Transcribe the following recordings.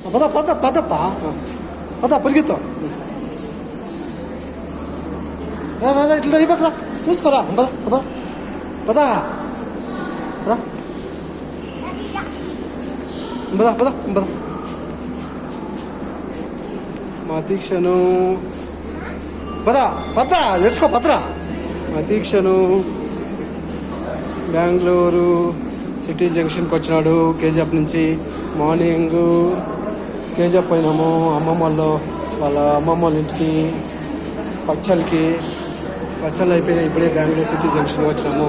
పద పద పదప్ప పద పరిగెత్తాం రా రా ఇట్లా అయిపోకరా చూసుకోరా పద పద పద రా పద పద పద మా దీక్షను పద పద నేర్చుకో పదరా మా దీక్షను బెంగళూరు సిటీ జంక్షన్కి వచ్చినాడు కేజీఎఫ్ నుంచి. మార్నింగ్ కేజీఎఫ్ పోయినాము వాళ్ళ అమ్మమ్మ వాళ్ళ ఇంటికి పచ్చళ్ళకి అయిపోయినాయి. ఇప్పుడే బెంగళూరు సిటీ జంక్షన్కి వచ్చినాము.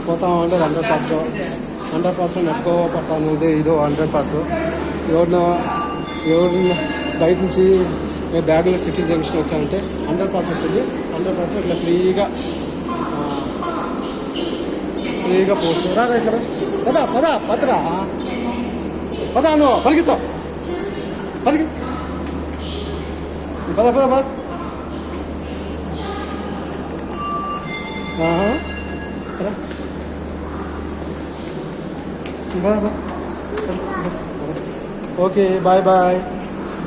పోతామంటే 100 పాస్లో నడుచుకోపోతాను. ఇదో 100 పాస్. ఎవరు బయట నుంచి నేను బెంగళూరు సిటీ జంక్షన్ వచ్చానంటే 100 పాస్ ఉంటుంది. 100 పాస్లో ఇట్లా ఫ్రీగా పోవచ్చు. రా ఇక్కడ పద పద పదరా పద నువ్వు పరిగెత్తావు పద పద పద ఓకే బాయ్ బాయ్.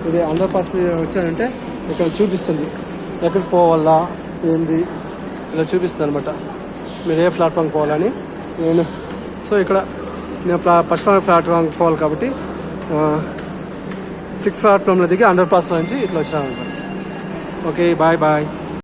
ఇది 100 పాస్ వచ్చానంటే ఇక్కడ చూపిస్తుంది ఎక్కడికి పోవాలా ఏంది ఇలా చూపిస్తుంది అనమాట. మీరు ఏ ప్లాట్ఫామ్కి పోవాలని. సో ఇక్కడ నేను ఫస్ట్ ప్లాట్ఫామ్కి పోవాలి కాబట్టి 6th ప్లాట్ఫామ్లో దిగి 100 పాస్లో నుంచి ఇట్లా వచ్చినాను అనమాట. Okay bye bye.